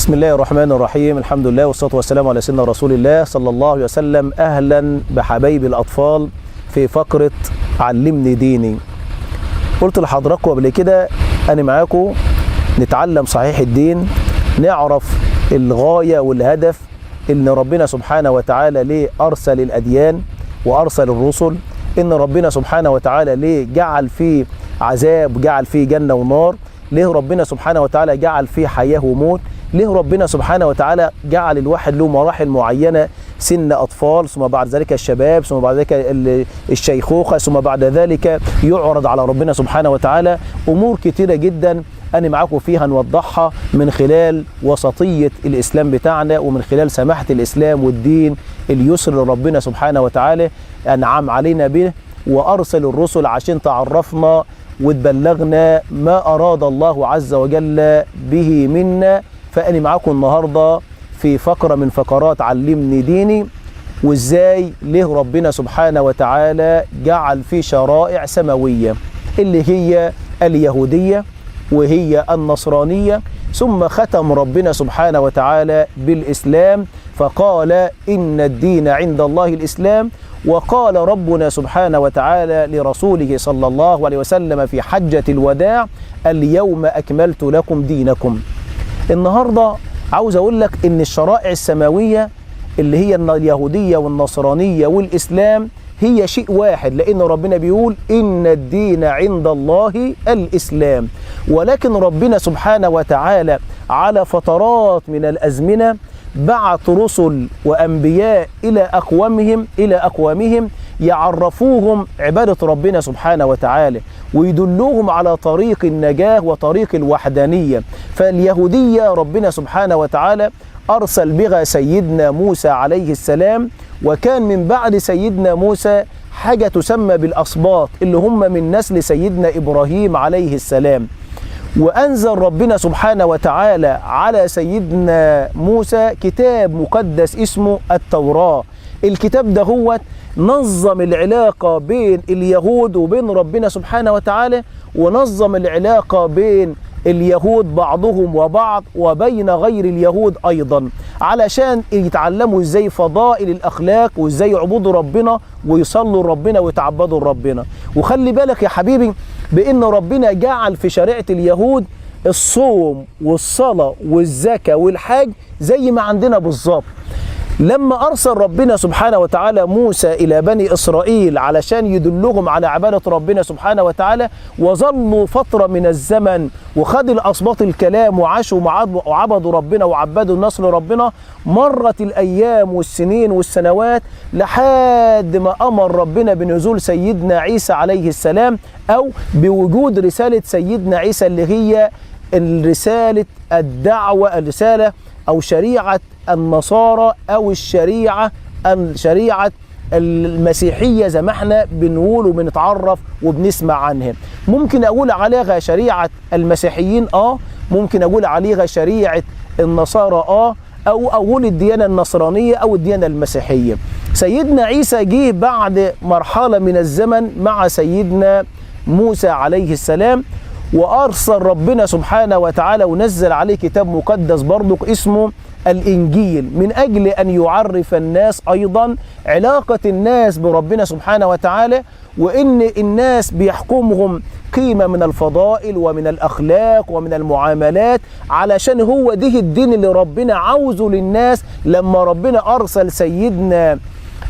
بسم الله الرحمن الرحيم. الحمد لله والصلاة والسلام على سيدنا رسول الله صلى الله عليه وسلم. أهلا بحبايبي الأطفال في فقرة علمني ديني. قلت لحضراتكم قبل كده أنا معاكم نتعلم صحيح الدين، نعرف الغاية والهدف إن ربنا سبحانه وتعالى ليه أرسل الأديان وأرسل الرسل، إن ربنا سبحانه وتعالى ليه جعل فيه عذاب وجعل فيه جنة ونار، ليه ربنا سبحانه وتعالى جعل فيه حياة وموت، ليه ربنا سبحانه وتعالى جعل الواحد له مراحل معينة، سن أطفال ثم بعد ذلك الشباب ثم بعد ذلك الشيخوخة ثم بعد ذلك يعرض على ربنا سبحانه وتعالى. أمور كتيرة جدا أنا معاكم فيها نوضحها من خلال وسطية الإسلام بتاعنا ومن خلال سماحة الإسلام والدين اليسر لربنا سبحانه وتعالى أنعم علينا به، وأرسل الرسل عشان تعرفنا وتبلغنا ما أراد الله عز وجل به منا. فأنا معاكم النهاردة في فقرة من فقرات علمني ديني، وإزاي ليه ربنا سبحانه وتعالى جعل في شرائع سماوية اللي هي اليهودية وهي النصرانية، ثم ختم ربنا سبحانه وتعالى بالإسلام فقال إن الدين عند الله الإسلام. وقال ربنا سبحانه وتعالى لرسوله صلى الله عليه وسلم في حجة الوداع اليوم أكملت لكم دينكم. النهاردة عاوز أقول لك إن الشرائع السماوية اللي هي اليهودية والنصرانية والإسلام هي شيء واحد، لأن ربنا بيقول إن الدين عند الله الإسلام، ولكن ربنا سبحانه وتعالى على فترات من الأزمنة بعث رسل وأنبياء إلى أقوامهم يعرفوهم عبادة ربنا سبحانه وتعالى ويدلوهم على طريق النجاة وطريق الوحدانية. فاليهودية ربنا سبحانه وتعالى أرسل بها سيدنا موسى عليه السلام، وكان من بعد سيدنا موسى حاجة تسمى بالأسباط اللي هم من نسل سيدنا إبراهيم عليه السلام. وأنزل ربنا سبحانه وتعالى على سيدنا موسى كتاب مقدس اسمه التوراة. الكتاب ده هو نظم العلاقة بين اليهود وبين ربنا سبحانه وتعالى، ونظم العلاقة بين اليهود بعضهم وبعض وبين غير اليهود أيضا، علشان يتعلموا ازاي فضائل الأخلاق وازاي يعبدوا ربنا ويصلوا ربنا ويتعبدوا ربنا. وخلي بالك يا حبيبي بأن ربنا جعل في شريعة اليهود الصوم والصلاة والزكاة والحج زي ما عندنا بالظبط. لما أرسل ربنا سبحانه وتعالى موسى إلى بني إسرائيل علشان يدلهم على عبادة ربنا سبحانه وتعالى، وظلوا فترة من الزمن وخدوا الأصباط الكلام وعاشوا وعبدوا ربنا وعبدوا الناس لربنا، مرت الأيام والسنين والسنوات لحد ما أمر ربنا بنزول سيدنا عيسى عليه السلام، أو بوجود رسالة سيدنا عيسى اللي هي رسالة الدعوة، الرسالة أو شريعة النصارى أو الشريعة المسيحية زي ما احنا بنقول وبنتعرف وبنسمع عنها. ممكن أقول عليها شريعة المسيحيين ممكن أقول عليها شريعة النصارى أو أقول الديانة النصرانية أو الديانة المسيحية. سيدنا عيسى جه بعد مرحلة من الزمن مع سيدنا موسى عليه السلام، وأرسل ربنا سبحانه وتعالى ونزل عليه كتاب مقدس برضك اسمه الإنجيل، من أجل أن يعرف الناس أيضا علاقة الناس بربنا سبحانه وتعالى، وإن الناس بيحكمهم قيمة من الفضائل ومن الأخلاق ومن المعاملات، علشان هو ده الدين اللي ربنا عاوزه للناس. لما ربنا أرسل سيدنا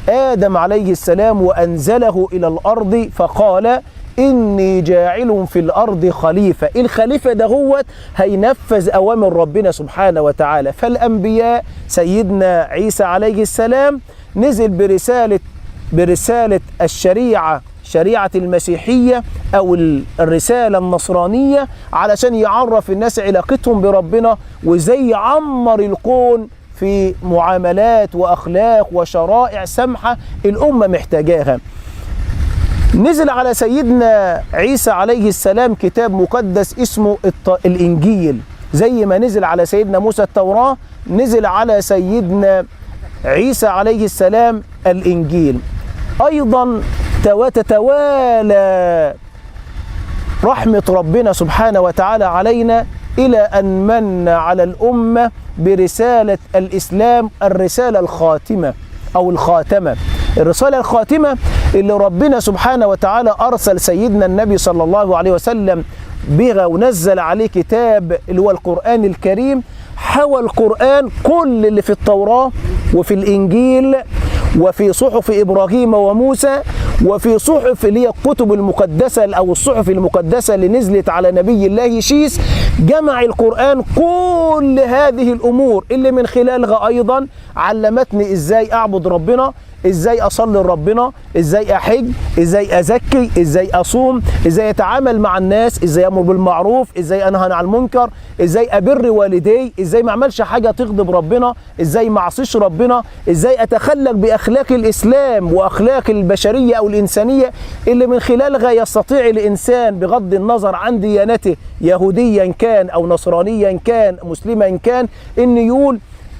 آدم عليه السلام وأنزله إلى الأرض فقال إني جاعل في الأرض خليفة، الخليفة ده هو هينفذ أوامر ربنا سبحانه وتعالى. فالأنبياء سيدنا عيسى عليه السلام نزل برسالة الشريعة، شريعة المسيحية أو الرسالة النصرانية، علشان يعرف الناس علاقتهم بربنا وزي يعمر الكون في معاملات وأخلاق وشرائع سمحة الأمة محتاجاها. نزل على سيدنا عيسى عليه السلام كتاب مقدس اسمه الإنجيل، زي ما نزل على سيدنا موسى التوراة نزل على سيدنا عيسى عليه السلام الإنجيل. أيضا تتوالى رحمة ربنا سبحانه وتعالى علينا إلى أن من على الأمة برسالة الإسلام، الرسالة الخاتمة أو الخاتمة. الرسالة الخاتمة اللي ربنا سبحانه وتعالى أرسل سيدنا النبي صلى الله عليه وسلم بها ونزل عليه كتاب اللي هو القرآن الكريم. حوى القرآن كل اللي في التوراة وفي الإنجيل وفي صحف إبراهيم وموسى وفي صحف اللي هي الكتب المقدسة أو الصحف المقدسة اللي نزلت على نبي الله شيس. جمع القرآن كل هذه الأمور اللي من خلالها أيضا علمتني إزاي أعبد ربنا، ازاي اصلي لربنا، ازاي احج، ازاي ازكي، ازاي اصوم، ازاي اتعامل مع الناس، ازاي امر بالمعروف، ازاي انهى عن المنكر، ازاي ابر والدي، ازاي ما اعملش حاجه تغضب ربنا، ازاي ما اعصيش ربنا، ازاي اتخلق باخلاق الاسلام واخلاق البشريه او الانسانيه اللي من خلالها يستطيع الانسان بغض النظر عن ديانته يهوديا كان او نصرانيا كان مسلما كان ان يقول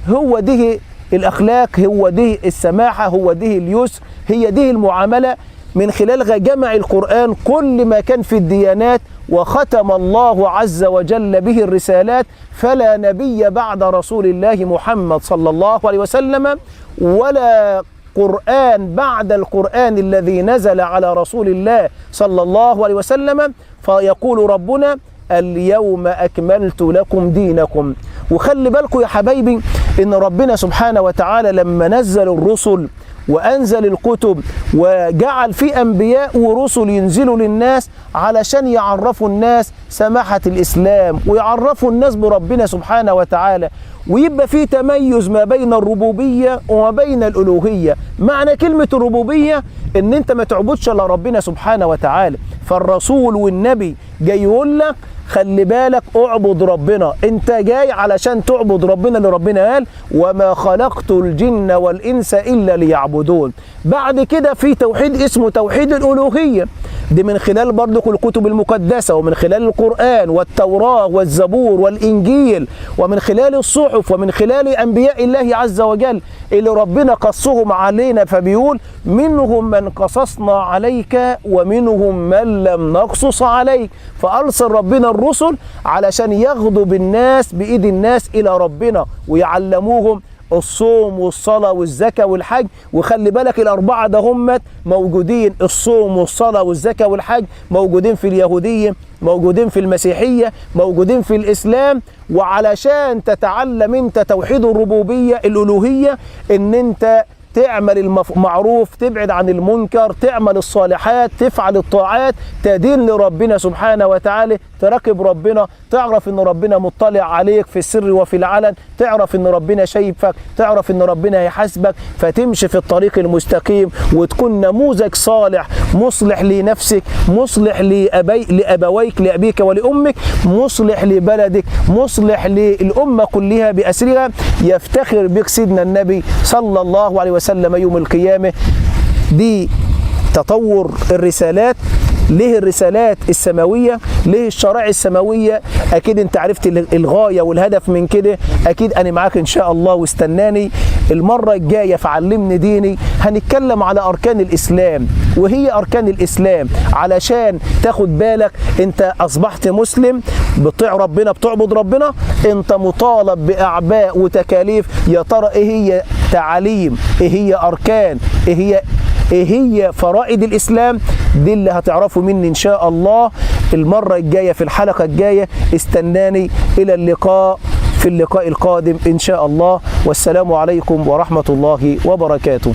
هو ده الأخلاق، هو ده السماحة، هو ده اليسر، هي ده المعاملة. من خلالها جمع القرآن كل ما كان في الديانات وختم الله عز وجل به الرسالات. فلا نبي بعد رسول الله محمد صلى الله عليه وسلم ولا قرآن بعد القرآن الذي نزل على رسول الله صلى الله عليه وسلم. فيقول ربنا اليوم أكملت لكم دينكم. وخلي بالكم يا حبايبي إن ربنا سبحانه وتعالى لما نزل الرسل وأنزل الكتب وجعل في أنبياء ورسل ينزلوا للناس علشان يعرفوا الناس سماحة الإسلام ويعرفوا الناس بربنا سبحانه وتعالى، ويبقى في تميز ما بين الربوبية وما بين الألوهية. معنى كلمة الربوبية إن أنت ما تعبدش إلا ربنا سبحانه وتعالى. فالرسول والنبي جاي يقول لك خلي بالك اعبد ربنا، انت جاي علشان تعبد ربنا اللي ربنا قال وما خلقت الجن والانس الا ليعبدون. بعد كده في توحيد اسمه توحيد الالوهيه، دي من خلال برضك الكتب المقدسه ومن خلال القران والتوراه والزبور والانجيل ومن خلال الصحف ومن خلال انبياء الله عز وجل اللي ربنا قصهم علينا. فبيقول منهم من قصصنا عليك ومنهم من لم نقصص عليك. فأرسل ربنا الرسل علشان ياخدوا بالناس بإيد الناس إلى ربنا ويعلموهم الصوم والصلاة والزكاة والحج. وخلي بالك الأربعة ده هم موجودين، الصوم والصلاة والزكاة والحج موجودين في اليهودية، موجودين في المسيحية، موجودين في الإسلام. وعلشان تتعلم انت توحيد الربوبية الألوهية ان انت تعمل المعروف، تبعد عن المنكر، تعمل الصالحات، تفعل الطاعات، تدين لربنا سبحانه وتعالى، تراقب ربنا، تعرف ان ربنا مطلع عليك في السر وفي العلن، تعرف ان ربنا شايفك، تعرف ان ربنا هيحاسبك، فتمشي في الطريق المستقيم وتكون نموذج صالح مصلح لنفسك، مصلح لأبويك لأبيك ولأمك، مصلح لبلدك، مصلح للأمة كلها بأسرها. يفتخر بك سيدنا النبي صلى الله عليه وسلم يوم القيامة. دي تطور الرسالات. ليه الرسالات السماوية؟ ليه الشرائع السماوية؟ أكيد أنت عرفت الغاية والهدف من كده. أكيد أنا معاك إن شاء الله، واستناني المرة الجاية في علمني ديني. هنتكلم على أركان الإسلام، وهي أركان الإسلام علشان تاخد بالك أنت أصبحت مسلم بتطيع ربنا بتعبد ربنا، أنت مطالب بأعباء وتكاليف. يا ترى إيه هي تعاليم، إيه هي أركان، إيه هي فرائض الإسلام؟ دي اللي هتعرفوا مني إن شاء الله المرة الجاية في الحلقة الجاية. استناني إلى اللقاء في اللقاء القادم إن شاء الله، والسلام عليكم ورحمة الله وبركاته.